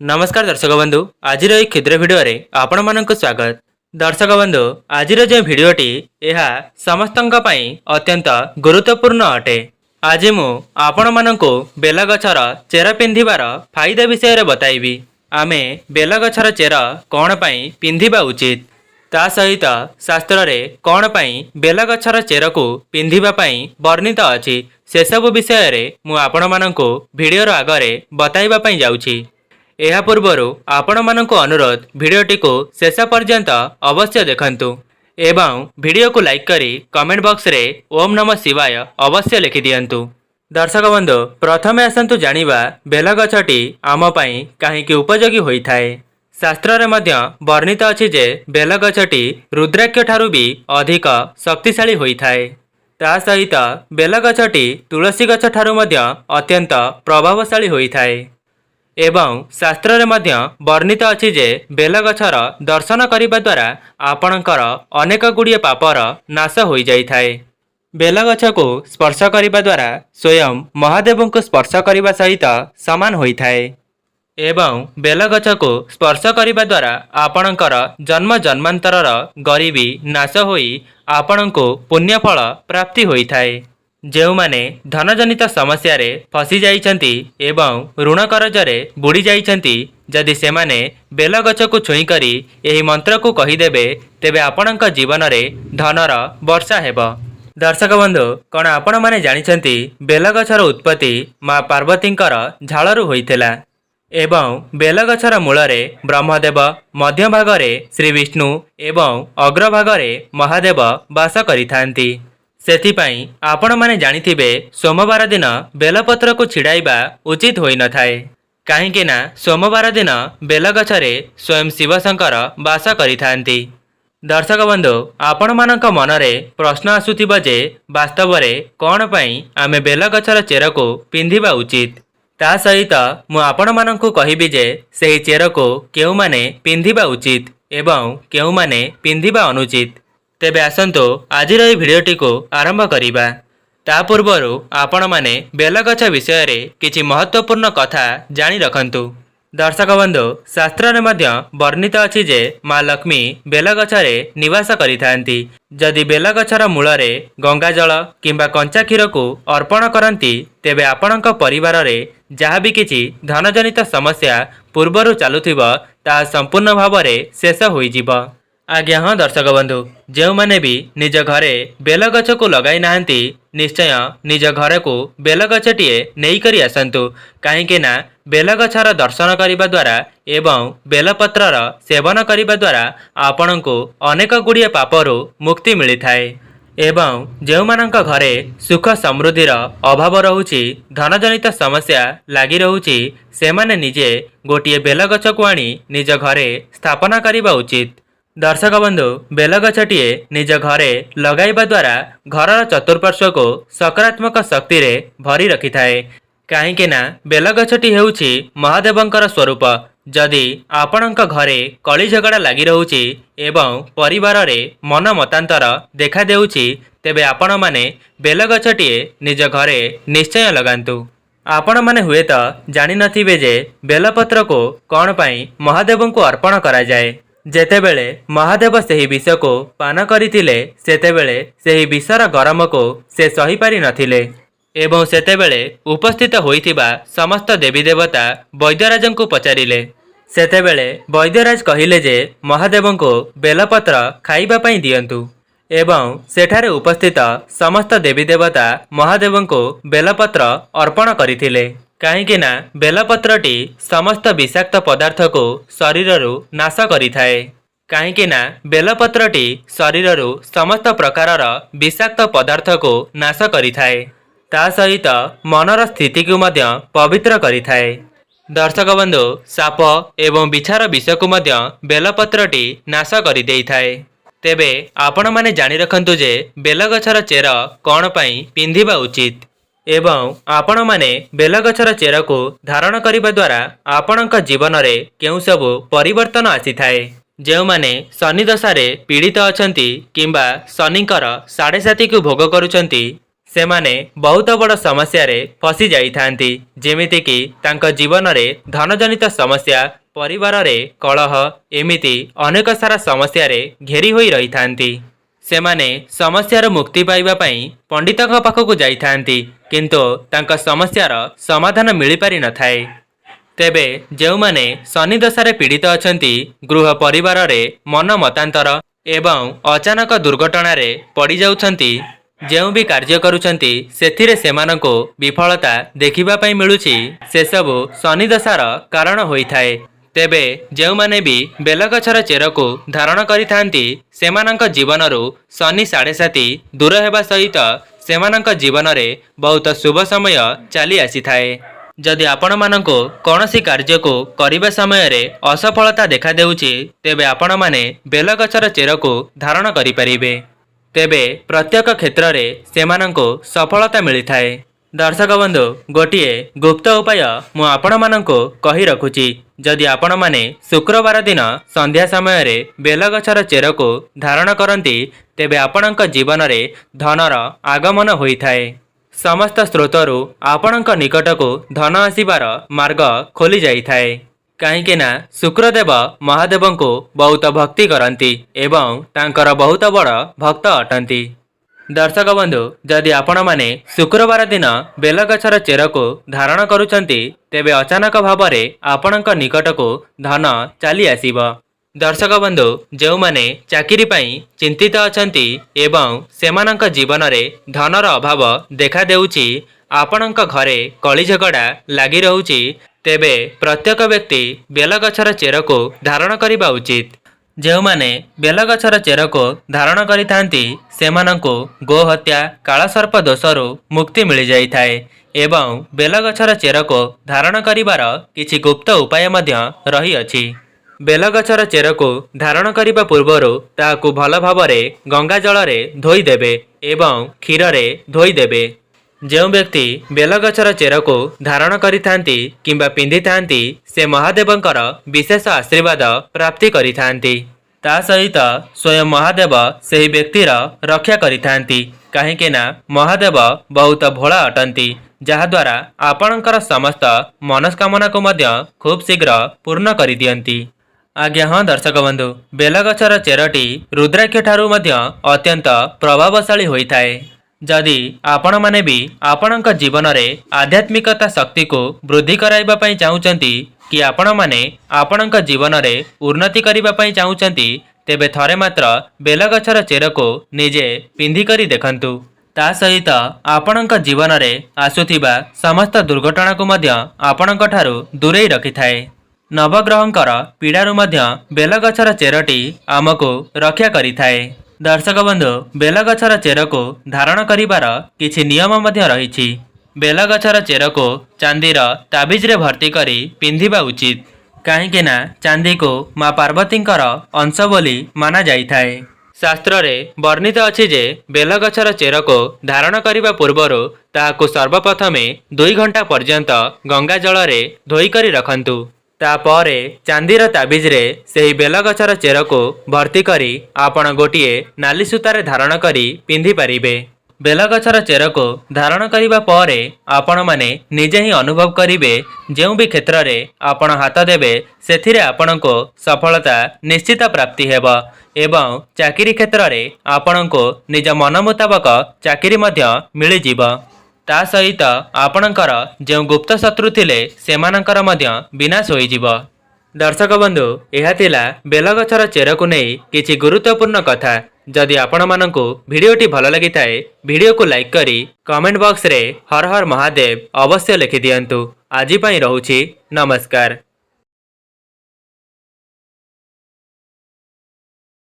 नमस्कार दर्शक बंधु आज क्षुद्र भिडियो आपण मानक स्वागत। दर्शक बंधु आज जो भिडियोटी यह समस्त अत्यंत गुरुत्वपूर्ण अटे। आज मु आपण मानक बेल गछर चेर पिंधिबार फायदा विषय बताइबी। आमे बेल गछर चेर कौन पाई पिंधिबा उचित, ता सहित शास्त्र रे कौन पाई बेल गछर चेर को पिंधिबा पाई वर्णित अछि से सब विषय रे मु आपण मानक भिडियोर आगरे बताइबा पाई जाउछि। एहा पूर्वरु आपण मानक अनुरोध भिडियोटी को शेष पर्यंत अवश्य देखंतु एवं भिडियो को लाइक करी कमेंट बॉक्स रे ओम नमः शिवाय अवश्य लिखि दियंतु। दर्शक बंधु प्रथमे आसंतु जानिबा बेल गछटी आम पई काहेकि उपयोगी होई थाए। शास्त्र रे मध्य वर्णित अछि जे बेल गछटी रुद्राक्ष ठारू भी अधिक शक्तिशाली होई थाए। ता सहित बेल गछटी तुलसी गछ ठारू मध्य अत्यंत प्रभावशाली होई थाए। एवं शास्त्र रे मध्य वर्णित अछि जे बेल गछर दर्शन करिबा द्वारा आपणकर अनेक गुड़िए पापर नाश होई जाई थाए। बेल गछ को स्पर्श करिबा द्वारा स्वयं महादेव को स्पर्श करिबा सहित समान होई थाए। एवं बेल गछ को स्पर्श करिबा द्वारा आपणकर जन्म जन्मांतरर गरीबी नाश होई आपणको पुण्य फल प्राप्ति होई थाए। जो माने धनजनित समस्या रे फसी जाइछंती एवं ऋण करजरे बुड़ी जाइछंती, जदि से माने बेल गछ को छुई करी एही मंत्र को कहीदेबे तेबे आपणक जीवन रे धनर वर्षा हेबो। दर्शक बंधु कण आपण माने जानिछंती बेल गछर उत्पत्ति माँ पार्वतींकर झालरू होइथिला एवं बेल गछर मूलरे ब्रह्मदेव, मध्य भागरे श्री विष्णु एवं अग्रभागरे महादेव वास करिथांती। सेथिपाई आपण माने जानिथिबे सोमवार दिन बेलपत्र को छिड़ाइबा उचित होई न थाए, काहेकि ना सोमवार दिन बेल गछरे स्वयं शिवशंकर वास करिथांती। दर्शक बंधु आपण मानक मनरे प्रश्न आसुथिबा जे वास्तव रे कौन पाई आमे बेल गछर चेर को पिंधिबा उचित, ता सहित मु आपण मानकु कहिबी जे सेही चेर को केउ माने पिंधिबा उचित एवं केउ माने पिंधिबा अनुचित। तेबे आसंतु आज भिडियोटी को आरंभ करिबा। ता पूर्वरु आपण माने बेल गछ विषय रे किछि महत्वपूर्ण कथा जानी रखंतु। दर्शक बंधु शास्त्र रे मध्य वर्णित अछि जे माँ लक्ष्मी बेल गछरे निवास करिथांती। जदि बेल गछर मूलरे गंगा जल किंबा कंचा क्षीर को अर्पण करंती तेबे आपणक परिवार रे जहाँ भी किछि धनजनित समस्या पूर्वरु चालुथिबो ता संपूर्ण भाव रे शेष होई जिवो। आज्ञा हाँ दर्शक बंधु जो माने भी निज घरे बेल गछ को लगाई नाहंती निश्चय निज घर को बेल गछटीए नहीं करी आसंतु, काहेकि ना बेल गछर दर्शन करिबा द्वारा एवं बेलपत्रर सेवन करिबा द्वारा आपणको अनेक गुड़िए पापरु मुक्ति मिली थाए। एवं जो मानक घरे सुख समृद्धिर अभाव रहुछि, धनजनित समस्या लागी रहुछि, से माने निजे गोटिए बेल गछ को आनी निज घरे स्थापना करिबा उचित। दर्शक बंधु बेल गछटीए निज घरे लगाइबा द्वारा घरर चतुर्पार्श्व को सकारात्मक शक्ति रे भरी रखि थाए, काहेकि ना बेल गछटी हेउछि महादेवंकर स्वरूप। जदि आपणक घरे कली झगड़ा लागी रहुछि एवं परिवार रे मन मतांतर देखा देउछि तेबे आपण माने बेल गछटीए निज घरे निश्चय लगांतु। आपण माने हुए तो जानि नथिबे जे बेलपत्र को कौन पाई महादेव को अर्पण करा जाए। जेतेबेले महादेव सेही विष को पान करिथिले सेतेबेले सेही विषर गरम को से सही पारि नथिले एवं सेतेबेले उपस्थित होइथिबा समस्त देवी देवता वैद्यराज को पचारिले। सेतेबेले वैद्यराज कहिले जे महादेव को बेलपत्र खाइबा पई दियंतु एवं सेठारे उपस्थित समस्त देवी देवता महादेव को बेलपत्र अर्पण करिथिले, काहेकि ना बेलपत्रटी समस्त विषाक्त पदार्थ को शरीररु नाश करिथाए। काहेकि ना बेलपत्रटी शरीररु समस्त प्रकारर विषाक्त पदार्थ को नाश करिथाए, ता सहित मनर स्थिति को मध्य पवित्र करिथाए। दर्शक बंधु साप एवं बिछार विष को मध्य बेलपत्रटी नाश करि देइथाए। तेबे आपण माने जानि रखंतु जे बेल गछर चेर कौन पाई पिंधिबा उचित एवं आपण माने बेल गछर चेर को धारण करिबा द्वारा आपणक जीवन रे केउ सब परिवर्तन आसी थाए। जो माने शनि दशा रे पीड़ित अछंती किंबा शनिकर 7.5 को भोग करुचंती सेमाने बहुत बड़ समस्या रे फसी जाइथांती, जेमिति कि तांका जीवन रे धनजनित समस्या, परिवार रे कलह, एमिति अनेक सारा समस्या रे घेरी होई रहिथांती। सेमाने समस्यार मुक्ति पाइबा पई पंडितक पाखकु जाइथांती, किंतु तांका समस्यार समाधान मिली पारि नथाए। तेबे जेउमाने शनि दशारे पीड़ित अछंती, गृह परिवार रे मन मतांतर एवं अचानक दुर्घटना रे पड़ी जाउछंती, जेउ भी कार्य करुछंती सेथिरे सेमानंको विफलता देखिबा पई मिलुछि, से सबु शनि दशार कारण होइथाए। तेबे जेउमाने भी बेलगछर चेरको धारण करिथांती, सेमानंक जीवनरु शनि 7.5 दूर हेबा सहित सेमानंक जीवन रे बहुत शुभ समय चली आसीथाए। जदि आपण मानंको कौनसी कार्य को करिबा समय रे असफलता देखा देउछि, तेबे आपण माने बेलगछर चेरको धारण करि परिबे। तेबे प्रत्येक क्षेत्र रे सेमानंको सफलता मिली थाए। दर्शक बंधु, गोटिए गुप्त उपाय मु आपण मानंको कहि रखुछि। जदि आपण माने शुक्रवार दिन संध्या समय रे बेलगछर चेरको धारण करंती, तेबे आपणक जीवन रे धनर आगमन होइथाए। समस्त स्रोतरु आपणक निकटको धन आसीबार मार्ग खोली जाइथाए। कहीं ना शुक्रदेव महादेवंको बहुत भक्ति करती एवं तांकर बहुत बड़ भक्त अटंती। दर्शक बंधु, जदि आपण माने शुक्रवार दिन बेलगछर चेरको धारण करुचंती, तेबे अचानक भाव में आपणक निकटको धन चली आसीबो। दर्शक बंधु, जो माने चाकरी पई चिंतित अछंती एवं सेमानंक जीवन रे धनर अभाव देखा देउछि, आपणक घरे कली झगड़ा लागी रहुछि, तेबे प्रत्येक व्यक्ति बेलगछर चेरको धारण करिबा उचित। जो माने बेलगछर चेरको धारण करिथांती, सेमानंको गोहत्या कालसर्प दोषरु मुक्ति मिल जाइथाए एवं बेलगछर चेरको धारण करिबार किछि गुप्त उपाय मध्य रही अछि। बेलगछर चेरको धारण करिबा पूर्वरु ताहाकु भल भावरे गंगा जल रे धोई देबे एवं क्षीर रे धोई देबे। जो व्यक्ति बेलगछर चेरको धारण करिथांती किंबा पिंधिथांती, से महादेवंकर विशेष आशीर्वाद प्राप्ति करिथांती। ता सहित स्वयं महादेव सही व्यक्तिर रक्षा करिथांती, काहेकि ना महादेव बहुत भोला अटंती, जहाद्वारा आपणकर समस्त मनस्कामना को मध्य खूब शीघ्र पूर्ण करि दियंती। आज्ञा हाँ दर्शक बंधु, बेलगछर चेरटी रुद्राक्ष ठारू मध्य अत्यंत प्रभावशाली होइथाए। जदि आपण माने भी आपणक जीवन रे आध्यात्मिकता शक्ति को वृद्धि कराइबा पई चाहुचंती, कि आपण माने आपणक जीवन रे उन्नति करिबा पई चाहुचंती, तेबे थरे मात्र बेलगछर चेरको निजे पिंधि करी देखंतु। ता सहित आपणक जीवन रे आसुथिबा समस्त दुर्घटना को मध्य आपणक ठारू दूरेई रखिथाए। नवग्रहंकर पीड़ारू मध्य बेलगछर चेरटी आमको रक्षा करिथाए। दर्शक बंधु, बेलगछर चेरको धारण करिबार किछि नियम मध्य रहिछि। बेलगछर चेरको चांदीर ताबिज रे भर्ती करी पिंधिबा उचित, काहेकि ना चांदी को माँ पार्वतींकर अंश बोली माना जाइथाए। शास्त्र रे वर्णित अछि जे बेलगछर चेरको धारण करिबा पूर्वरु ताहाकु सर्वप्रथमे 2 घंटा पर्यंत गंगा जल रे धोई करी रखंतु। तापरे चांदीर ताबिज रे सेही बेलगछर चेरको भर्ती करी आपण गोटिए नाली सूतारे धारण करी पिंधि पारिबे। बेलगछर चेरको धारण करिबा परे आपण माने निजे ही अनुभव करिबे, जेउ भी क्षेत्र रे आपण हाथ देबे सेथिरे आपणको सफलता निश्चित प्राप्ति हेबो एवं चाकरी क्षेत्र रे आपणको निज मन मुताबक चाकरी मध्य मिली जिवो। ता सहित आपणकर जो गुप्त शत्रु थिले सेमानकर मध्य विनाश होई जिवो। दर्शक बंधु, यह थिला बेलगछर चेरको नहीं किछि गुरुत्वपूर्ण कथा। जदि आपण मानंकु भिडियोटी भल लगी थाए, भिडियो को लाइक करी कमेंट बॉक्स रे हर हर महादेव अवश्य लिखि दियंतु। आजि पई रहूछि, नमस्कार।